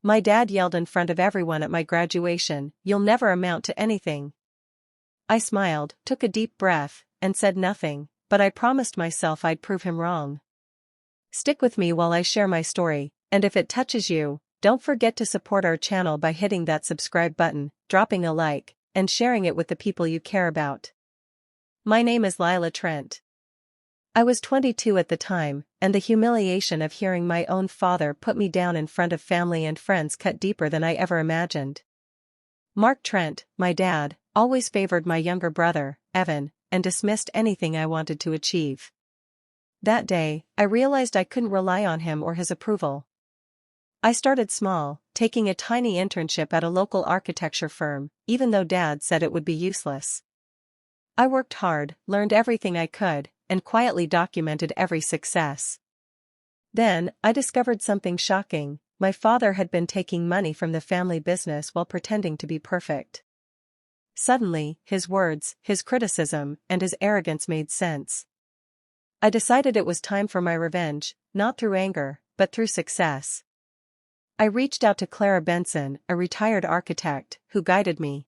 My dad yelled in front of everyone at my graduation, "You'll never amount to anything." I smiled, took a deep breath, and said nothing, but I promised myself I'd prove him wrong. Stick with me while I share my story, and if it touches you, don't forget to support our channel by hitting that subscribe button, dropping a like, and sharing it with the people you care about. My name is Lila Trent. I was 22 at the time, and the humiliation of hearing my own father put me down in front of family and friends cut deeper than I ever imagined. Mark Trent, my dad, always favored my younger brother, Evan, and dismissed anything I wanted to achieve. That day, I realized I couldn't rely on him or his approval. I started small, taking a tiny internship at a local architecture firm, even though Dad said it would be useless. I worked hard, learned everything I could, and quietly documented every success. Then, I discovered something shocking: my father had been taking money from the family business while pretending to be perfect. Suddenly, his words, his criticism, and his arrogance made sense. I decided it was time for my revenge, not through anger, but through success. I reached out to Clara Benson, a retired architect, who guided me.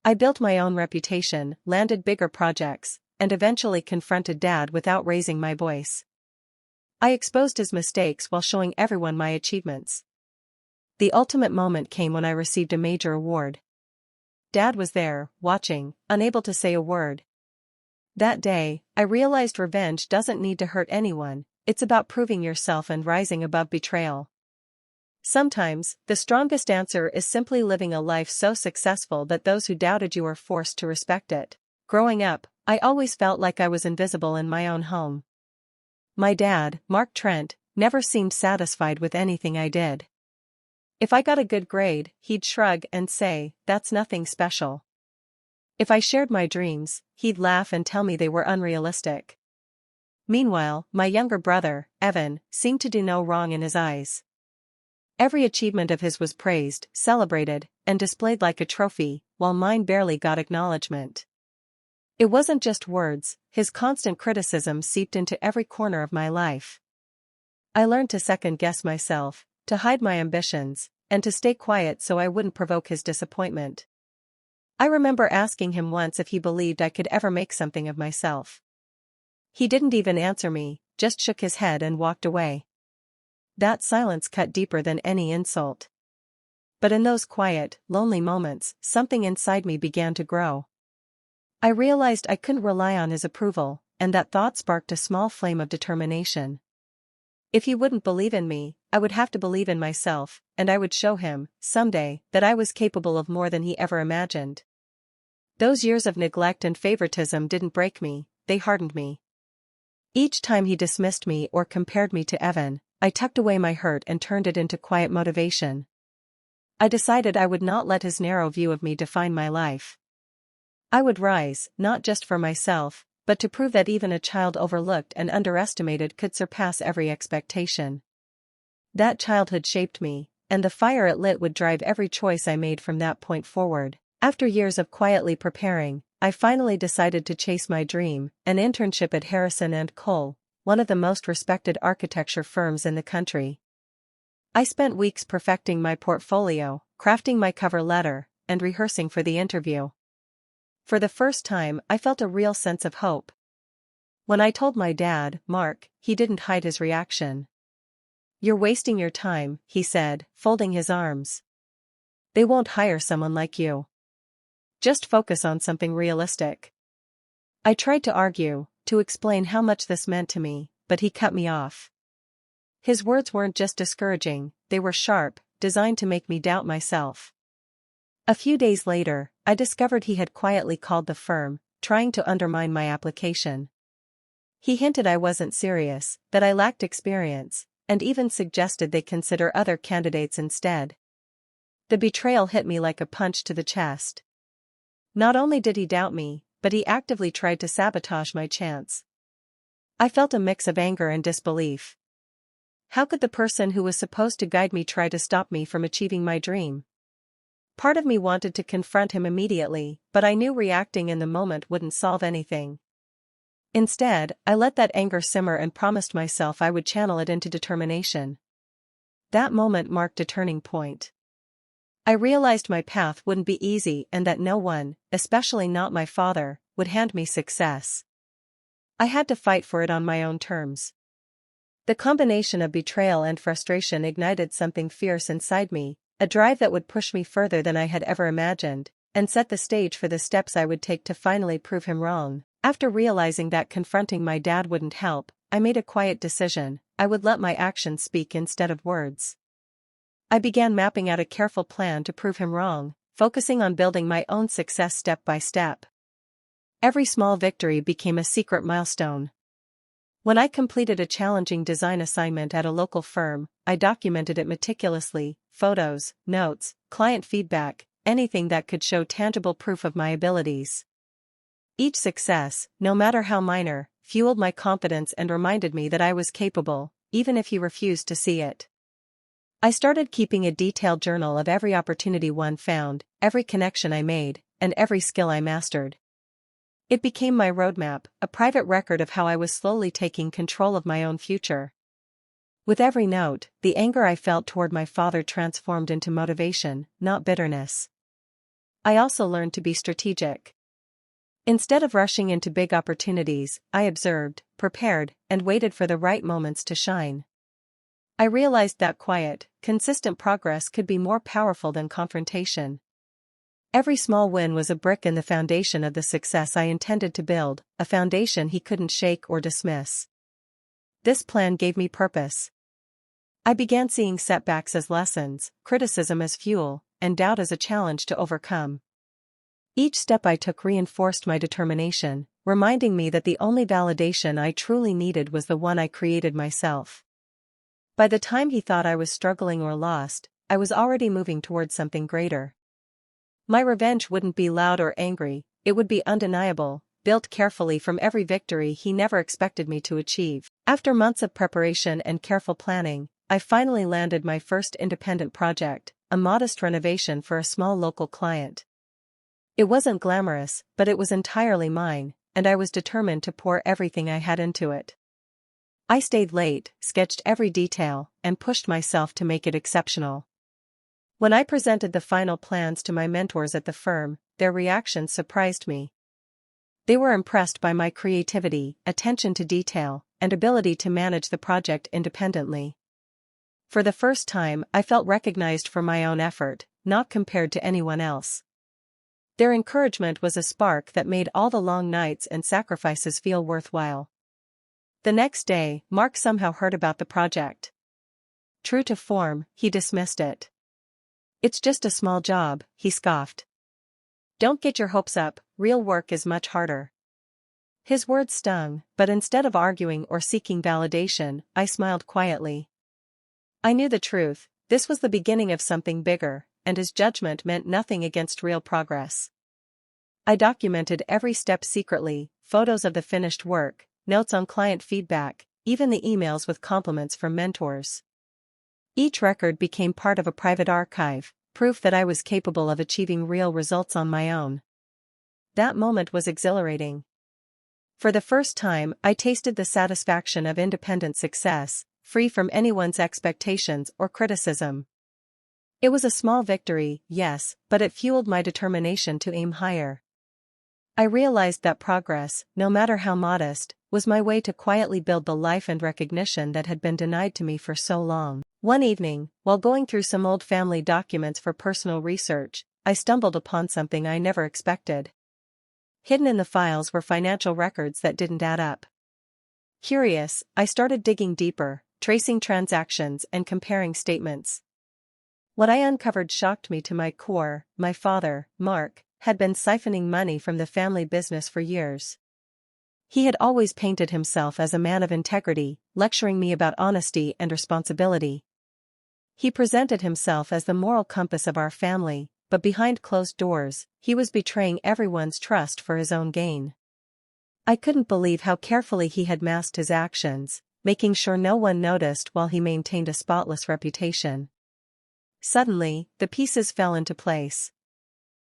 I built my own reputation, landed bigger projects, and eventually confronted Dad without raising my voice. I exposed his mistakes while showing everyone my achievements. The ultimate moment came when I received a major award. Dad was there, watching, unable to say a word. That day, I realized revenge doesn't need to hurt anyone, it's about proving yourself and rising above betrayal. Sometimes, the strongest answer is simply living a life so successful that those who doubted you are forced to respect it. Growing up, I always felt like I was invisible in my own home. My dad, Mark Trent, never seemed satisfied with anything I did. If I got a good grade, he'd shrug and say, "That's nothing special." If I shared my dreams, he'd laugh and tell me they were unrealistic. Meanwhile, my younger brother, Evan, seemed to do no wrong in his eyes. Every achievement of his was praised, celebrated, and displayed like a trophy, while mine barely got acknowledgement. It wasn't just words, his constant criticism seeped into every corner of my life. I learned to second-guess myself, to hide my ambitions, and to stay quiet so I wouldn't provoke his disappointment. I remember asking him once if he believed I could ever make something of myself. He didn't even answer me, just shook his head and walked away. That silence cut deeper than any insult. But in those quiet, lonely moments, something inside me began to grow. I realized I couldn't rely on his approval, and that thought sparked a small flame of determination. If he wouldn't believe in me, I would have to believe in myself, and I would show him, someday, that I was capable of more than he ever imagined. Those years of neglect and favoritism didn't break me, they hardened me. Each time he dismissed me or compared me to Evan, I tucked away my hurt and turned it into quiet motivation. I decided I would not let his narrow view of me define my life. I would rise, not just for myself, but to prove that even a child overlooked and underestimated could surpass every expectation. That childhood shaped me, and the fire it lit would drive every choice I made from that point forward. After years of quietly preparing, I finally decided to chase my dream, an internship at Harrison & Cole, one of the most respected architecture firms in the country. I spent weeks perfecting my portfolio, crafting my cover letter, and rehearsing for the interview. For the first time, I felt a real sense of hope. When I told my dad, Mark, he didn't hide his reaction. "You're wasting your time," he said, folding his arms. "They won't hire someone like you. Just focus on something realistic." I tried to argue, to explain how much this meant to me, but he cut me off. His words weren't just discouraging, they were sharp, designed to make me doubt myself. A few days later, I discovered he had quietly called the firm, trying to undermine my application. He hinted I wasn't serious, that I lacked experience, and even suggested they consider other candidates instead. The betrayal hit me like a punch to the chest. Not only did he doubt me, but he actively tried to sabotage my chance. I felt a mix of anger and disbelief. How could the person who was supposed to guide me try to stop me from achieving my dream? Part of me wanted to confront him immediately, but I knew reacting in the moment wouldn't solve anything. Instead, I let that anger simmer and promised myself I would channel it into determination. That moment marked a turning point. I realized my path wouldn't be easy and that no one, especially not my father, would hand me success. I had to fight for it on my own terms. The combination of betrayal and frustration ignited something fierce inside me, a drive that would push me further than I had ever imagined, and set the stage for the steps I would take to finally prove him wrong. After realizing that confronting my dad wouldn't help, I made a quiet decision: I would let my actions speak instead of words. I began mapping out a careful plan to prove him wrong, focusing on building my own success step by step. Every small victory became a secret milestone. When I completed a challenging design assignment at a local firm, I documented it meticulously: photos, notes, client feedback, anything that could show tangible proof of my abilities. Each success, no matter how minor, fueled my confidence and reminded me that I was capable, even if he refused to see it. I started keeping a detailed journal of every opportunity one found, every connection I made, and every skill I mastered. It became my roadmap, a private record of how I was slowly taking control of my own future. With every note, the anger I felt toward my father transformed into motivation, not bitterness. I also learned to be strategic. Instead of rushing into big opportunities, I observed, prepared, and waited for the right moments to shine. I realized that quiet, consistent progress could be more powerful than confrontation. Every small win was a brick in the foundation of the success I intended to build, a foundation he couldn't shake or dismiss. This plan gave me purpose. I began seeing setbacks as lessons, criticism as fuel, and doubt as a challenge to overcome. Each step I took reinforced my determination, reminding me that the only validation I truly needed was the one I created myself. By the time he thought I was struggling or lost, I was already moving towards something greater. My revenge wouldn't be loud or angry, it would be undeniable, built carefully from every victory he never expected me to achieve. After months of preparation and careful planning, I finally landed my first independent project, a modest renovation for a small local client. It wasn't glamorous, but it was entirely mine, and I was determined to pour everything I had into it. I stayed late, sketched every detail, and pushed myself to make it exceptional. When I presented the final plans to my mentors at the firm, their reactions surprised me. They were impressed by my creativity, attention to detail, and ability to manage the project independently. For the first time, I felt recognized for my own effort, not compared to anyone else. Their encouragement was a spark that made all the long nights and sacrifices feel worthwhile. The next day, Mark somehow heard about the project. True to form, he dismissed it. "It's just a small job," he scoffed. "Don't get your hopes up, real work is much harder." His words stung, but instead of arguing or seeking validation, I smiled quietly. I knew the truth: this was the beginning of something bigger, and his judgment meant nothing against real progress. I documented every step secretly: photos of the finished work, notes on client feedback, even the emails with compliments from mentors. Each record became part of a private archive, proof that I was capable of achieving real results on my own. That moment was exhilarating. For the first time, I tasted the satisfaction of independent success, free from anyone's expectations or criticism. It was a small victory, yes, but it fueled my determination to aim higher. I realized that progress, no matter how modest, was my way to quietly build the life and recognition that had been denied to me for so long. One evening, while going through some old family documents for personal research, I stumbled upon something I never expected. Hidden in the files were financial records that didn't add up. Curious, I started digging deeper, tracing transactions and comparing statements. What I uncovered shocked me to my core. My father, Mark, had been siphoning money from the family business for years. He had always painted himself as a man of integrity, lecturing me about honesty and responsibility. He presented himself as the moral compass of our family, but behind closed doors, he was betraying everyone's trust for his own gain. I couldn't believe how carefully he had masked his actions, making sure no one noticed while he maintained a spotless reputation. Suddenly, the pieces fell into place.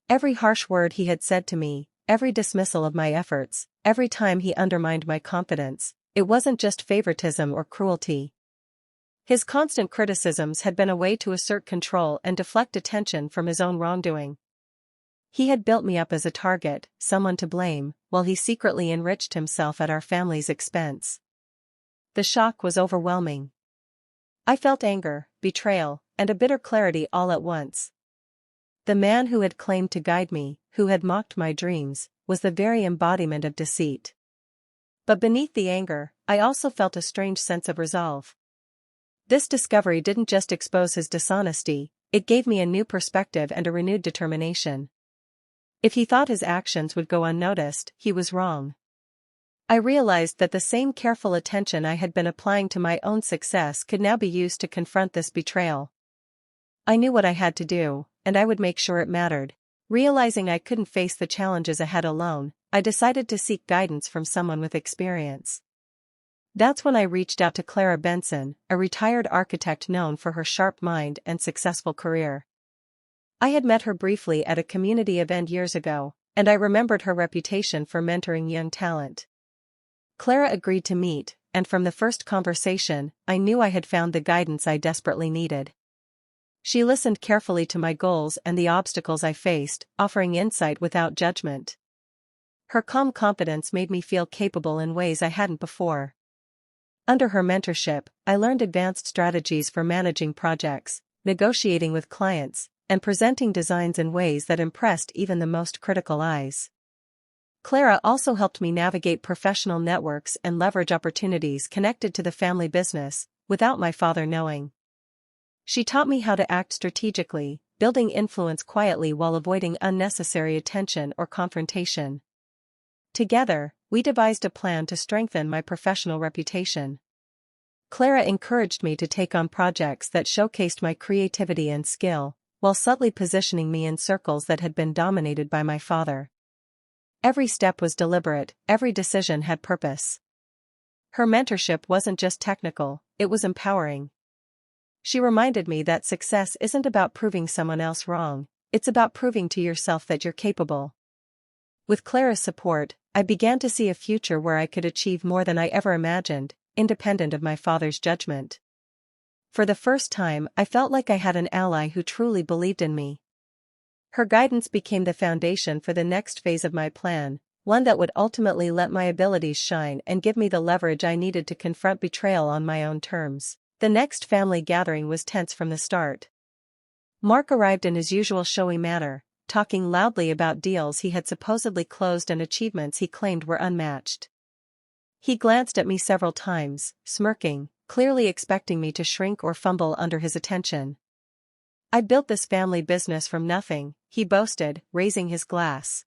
Every harsh word he had said to me, every dismissal of my efforts, every time he undermined my confidence, it wasn't just favoritism or cruelty. His constant criticisms had been a way to assert control and deflect attention from his own wrongdoing. He had built me up as a target, someone to blame, while he secretly enriched himself at our family's expense. The shock was overwhelming. I felt anger, betrayal, and a bitter clarity all at once. The man who had claimed to guide me, who had mocked my dreams, was the very embodiment of deceit. But beneath the anger, I also felt a strange sense of resolve. This discovery didn't just expose his dishonesty, it gave me a new perspective and a renewed determination. If he thought his actions would go unnoticed, he was wrong. I realized that the same careful attention I had been applying to my own success could now be used to confront this betrayal. I knew what I had to do, and I would make sure it mattered. Realizing I couldn't face the challenges ahead alone, I decided to seek guidance from someone with experience. That's when I reached out to Clara Benson, a retired architect known for her sharp mind and successful career. I had met her briefly at a community event years ago, and I remembered her reputation for mentoring young talent. Clara agreed to meet, and from the first conversation, I knew I had found the guidance I desperately needed. She listened carefully to my goals and the obstacles I faced, offering insight without judgment. Her calm confidence made me feel capable in ways I hadn't before. Under her mentorship, I learned advanced strategies for managing projects, negotiating with clients, and presenting designs in ways that impressed even the most critical eyes. Clara also helped me navigate professional networks and leverage opportunities connected to the family business, without my father knowing. She taught me how to act strategically, building influence quietly while avoiding unnecessary attention or confrontation. Together, we devised a plan to strengthen my professional reputation. Clara encouraged me to take on projects that showcased my creativity and skill, while subtly positioning me in circles that had been dominated by my father. Every step was deliberate, every decision had purpose. Her mentorship wasn't just technical, it was empowering. She reminded me that success isn't about proving someone else wrong, it's about proving to yourself that you're capable. With Clara's support, I began to see a future where I could achieve more than I ever imagined, independent of my father's judgment. For the first time, I felt like I had an ally who truly believed in me. Her guidance became the foundation for the next phase of my plan, one that would ultimately let my abilities shine and give me the leverage I needed to confront betrayal on my own terms. The next family gathering was tense from the start. Mark arrived in his usual showy manner, talking loudly about deals he had supposedly closed and achievements he claimed were unmatched. He glanced at me several times, smirking, clearly expecting me to shrink or fumble under his attention. "I built this family business from nothing," he boasted, raising his glass.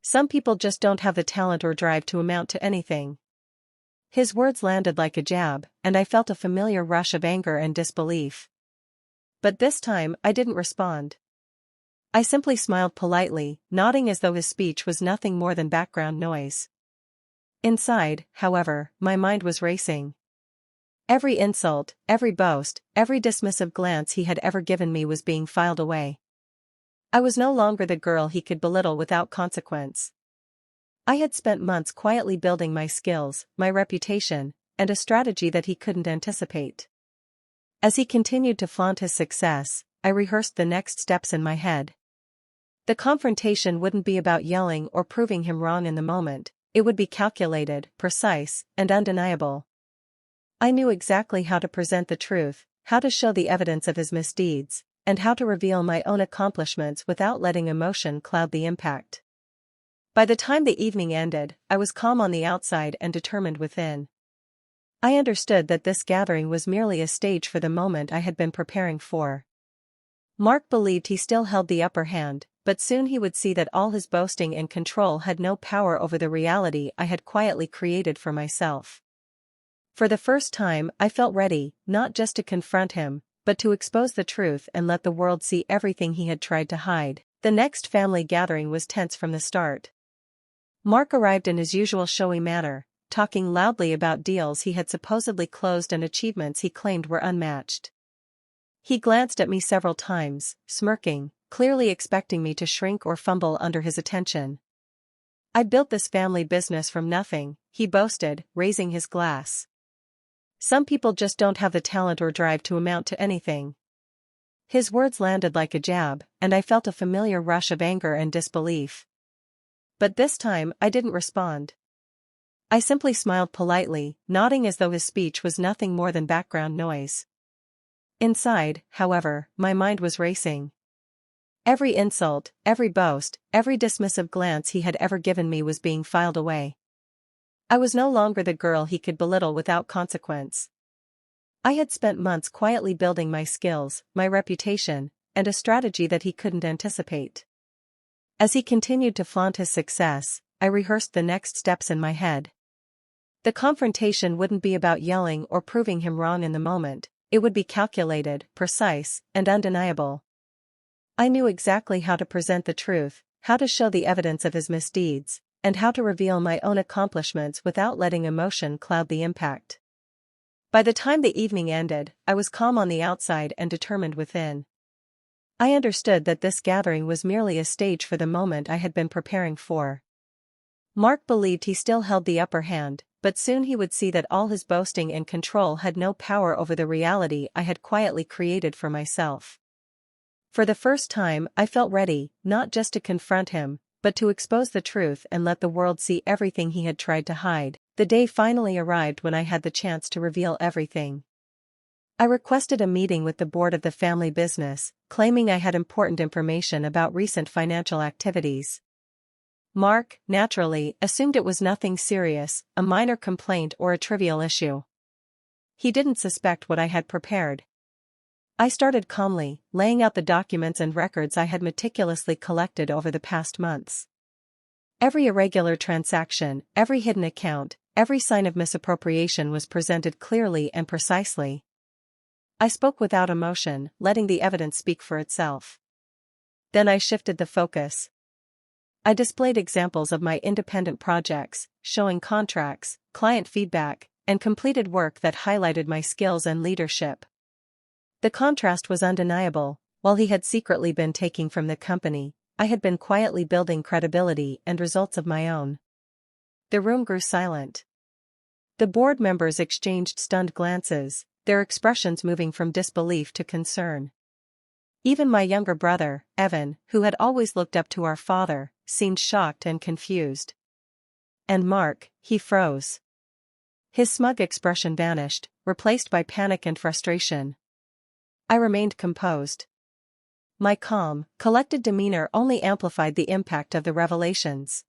"Some people just don't have the talent or drive to amount to anything." His words landed like a jab, and I felt a familiar rush of anger and disbelief. But this time, I didn't respond. I simply smiled politely, nodding as though his speech was nothing more than background noise. Inside, however, my mind was racing. Every insult, every boast, every dismissive glance he had ever given me was being filed away. I was no longer the girl he could belittle without consequence. I had spent months quietly building my skills, my reputation, and a strategy that he couldn't anticipate. As he continued to flaunt his success, I rehearsed the next steps in my head. The confrontation wouldn't be about yelling or proving him wrong in the moment, it would be calculated, precise, and undeniable. I knew exactly how to present the truth, how to show the evidence of his misdeeds, and how to reveal my own accomplishments without letting emotion cloud the impact. By the time the evening ended, I was calm on the outside and determined within. I understood that this gathering was merely a stage for the moment I had been preparing for. Mark believed he still held the upper hand, but soon he would see that all his boasting and control had no power over the reality I had quietly created for myself. For the first time, I felt ready, not just to confront him, but to expose the truth and let the world see everything he had tried to hide. The next family gathering was tense from the start. Mark arrived in his usual showy manner, talking loudly about deals he had supposedly closed and achievements he claimed were unmatched. He glanced at me several times, smirking, clearly expecting me to shrink or fumble under his attention. "I built this family business from nothing," he boasted, raising his glass. Some people just don't have the talent or drive to amount to anything. His words landed like a jab, and I felt a familiar rush of anger and disbelief. But this time, I didn't respond. I simply smiled politely, nodding as though his speech was nothing more than background noise. Inside, however, my mind was racing. Every insult, every boast, every dismissive glance he had ever given me was being filed away. I was no longer the girl he could belittle without consequence. I had spent months quietly building my skills, my reputation, and a strategy that he couldn't anticipate. As he continued to flaunt his success, I rehearsed the next steps in my head. The confrontation wouldn't be about yelling or proving him wrong in the moment, it would be calculated, precise, and undeniable. I knew exactly how to present the truth, how to show the evidence of his misdeeds, and how to reveal my own accomplishments without letting emotion cloud the impact. By the time the evening ended, I was calm on the outside and determined within. I understood that this gathering was merely a stage for the moment I had been preparing for. Mark believed he still held the upper hand, but soon he would see that all his boasting and control had no power over the reality I had quietly created for myself. For the first time, I felt ready, not just to confront him, but to expose the truth and let the world see everything he had tried to hide. The day finally arrived when I had the chance to reveal everything. I requested a meeting with the board of the family business, claiming I had important information about recent financial activities. Mark, naturally, assumed it was nothing serious, a minor complaint or a trivial issue. He didn't suspect what I had prepared. I started calmly, laying out the documents and records I had meticulously collected over the past months. Every irregular transaction, every hidden account, every sign of misappropriation was presented clearly and precisely. I spoke without emotion, letting the evidence speak for itself. Then I shifted the focus. I displayed examples of my independent projects, showing contracts, client feedback, and completed work that highlighted my skills and leadership. The contrast was undeniable. While he had secretly been taking from the company, I had been quietly building credibility and results of my own. The room grew silent. The board members exchanged stunned glances, their expressions moving from disbelief to concern. Even my younger brother, Evan, who had always looked up to our father, seemed shocked and confused. And Mark, he froze. His smug expression vanished, replaced by panic and frustration. I remained composed. My calm, collected demeanor only amplified the impact of the revelations.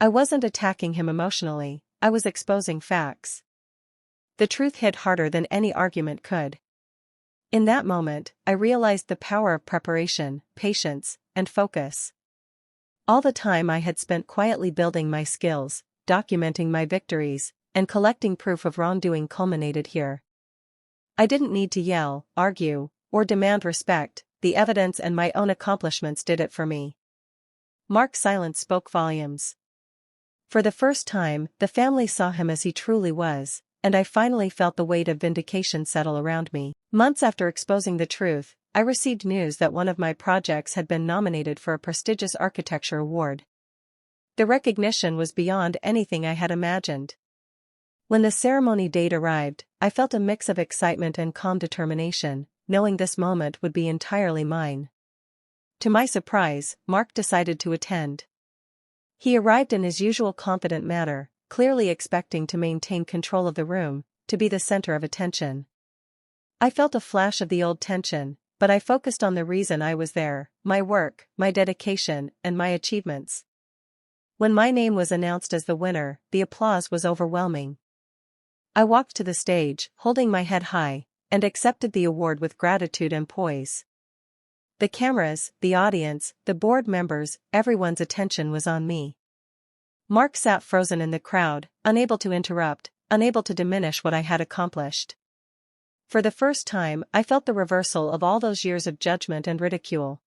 I wasn't attacking him emotionally, I was exposing facts. The truth hit harder than any argument could. In that moment, I realized the power of preparation, patience, and focus. All the time I had spent quietly building my skills, documenting my victories, and collecting proof of wrongdoing culminated here. I didn't need to yell, argue, or demand respect, the evidence and my own accomplishments did it for me. Mark's silence spoke volumes. For the first time, the family saw him as he truly was, and I finally felt the weight of vindication settle around me. Months after exposing the truth, I received news that one of my projects had been nominated for a prestigious architecture award. The recognition was beyond anything I had imagined. When the ceremony date arrived, I felt a mix of excitement and calm determination, knowing this moment would be entirely mine. To my surprise, Mark decided to attend. He arrived in his usual confident manner, clearly expecting to maintain control of the room, to be the center of attention. I felt a flash of the old tension, but I focused on the reason I was there, my work, my dedication, and my achievements. When my name was announced as the winner, the applause was overwhelming. I walked to the stage, holding my head high, and accepted the award with gratitude and poise. The cameras, the audience, the board members, everyone's attention was on me. Mark sat frozen in the crowd, unable to interrupt, unable to diminish what I had accomplished. For the first time, I felt the reversal of all those years of judgment and ridicule.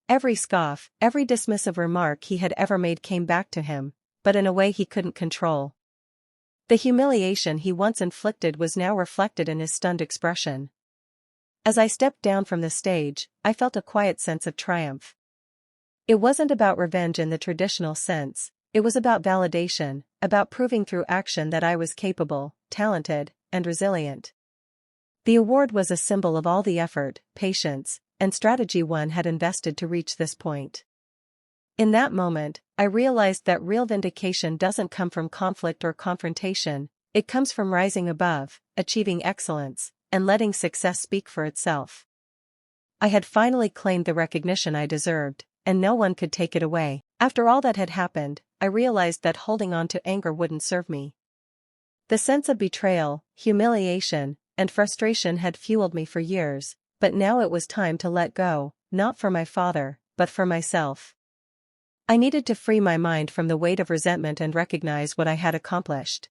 Every scoff, every dismissive remark he had ever made came back to him, but in a way he couldn't control. The humiliation he once inflicted was now reflected in his stunned expression. As I stepped down from the stage, I felt a quiet sense of triumph. It wasn't about revenge in the traditional sense, it was about validation, about proving through action that I was capable, talented, and resilient. The award was a symbol of all the effort, patience, and strategy one had invested to reach this point. In that moment, I realized that real vindication doesn't come from conflict or confrontation, it comes from rising above, achieving excellence, and letting success speak for itself. I had finally claimed the recognition I deserved, and no one could take it away. After all that had happened, I realized that holding on to anger wouldn't serve me. The sense of betrayal, humiliation, and frustration had fueled me for years, but now it was time to let go, not for my father, but for myself. I needed to free my mind from the weight of resentment and recognize what I had accomplished.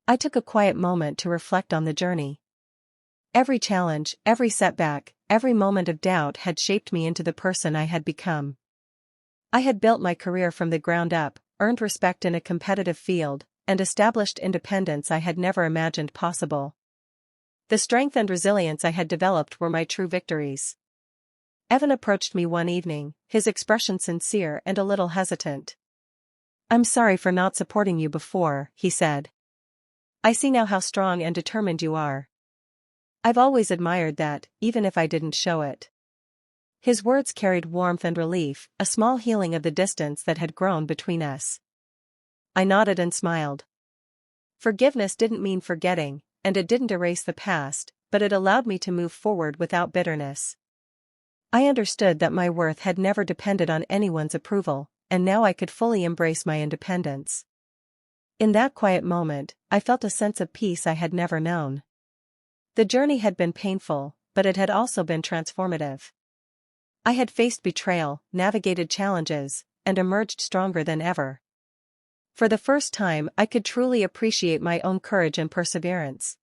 I took a quiet moment to reflect on the journey. Every challenge, every setback, every moment of doubt had shaped me into the person I had become. I had built my career from the ground up, earned respect in a competitive field, and established independence I had never imagined possible. The strength and resilience I had developed were my true victories. Evan approached me one evening, his expression sincere and a little hesitant. "I'm sorry for not supporting you before," he said. "I see now how strong and determined you are. I've always admired that, even if I didn't show it." His words carried warmth and relief, a small healing of the distance that had grown between us. I nodded and smiled. Forgiveness didn't mean forgetting, and it didn't erase the past, but it allowed me to move forward without bitterness. I understood that my worth had never depended on anyone's approval, and now I could fully embrace my independence. In that quiet moment, I felt a sense of peace I had never known. The journey had been painful, but it had also been transformative. I had faced betrayal, navigated challenges, and emerged stronger than ever. For the first time, I could truly appreciate my own courage and perseverance.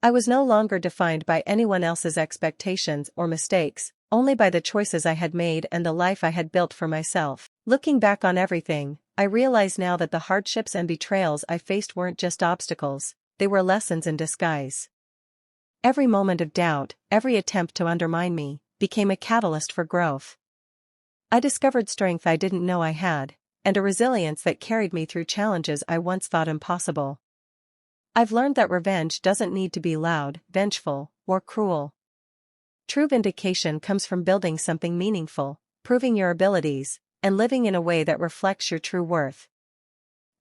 I was no longer defined by anyone else's expectations or mistakes, only by the choices I had made and the life I had built for myself. Looking back on everything, I realize now that the hardships and betrayals I faced weren't just obstacles, they were lessons in disguise. Every moment of doubt, every attempt to undermine me, became a catalyst for growth. I discovered strength I didn't know I had, and a resilience that carried me through challenges I once thought impossible. I've learned that revenge doesn't need to be loud, vengeful, or cruel. True vindication comes from building something meaningful, proving your abilities, and living in a way that reflects your true worth.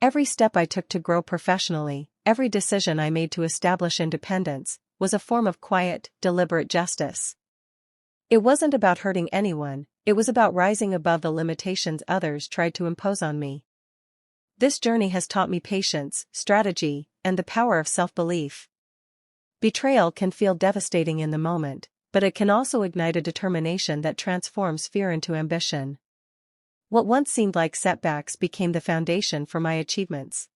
Every step I took to grow professionally, every decision I made to establish independence, was a form of quiet, deliberate justice. It wasn't about hurting anyone, it was about rising above the limitations others tried to impose on me. This journey has taught me patience, strategy, and the power of self-belief. Betrayal can feel devastating in the moment, but it can also ignite a determination that transforms fear into ambition. What once seemed like setbacks became the foundation for my achievements.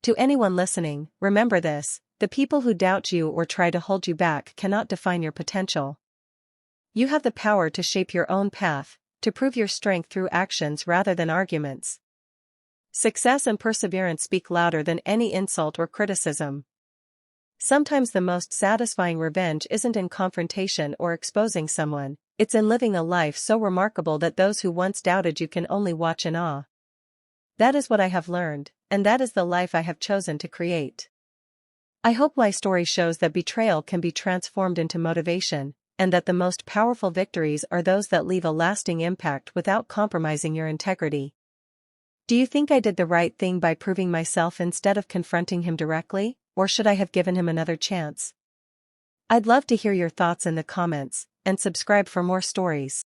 To anyone listening, remember this: the people who doubt you or try to hold you back cannot define your potential. You have the power to shape your own path, to prove your strength through actions rather than arguments. Success and perseverance speak louder than any insult or criticism. Sometimes the most satisfying revenge isn't in confrontation or exposing someone, it's in living a life so remarkable that those who once doubted you can only watch in awe. That is what I have learned, and that is the life I have chosen to create. I hope my story shows that betrayal can be transformed into motivation, and that the most powerful victories are those that leave a lasting impact without compromising your integrity. Do you think I did the right thing by proving myself instead of confronting him directly, or should I have given him another chance? I'd love to hear your thoughts in the comments, and subscribe for more stories.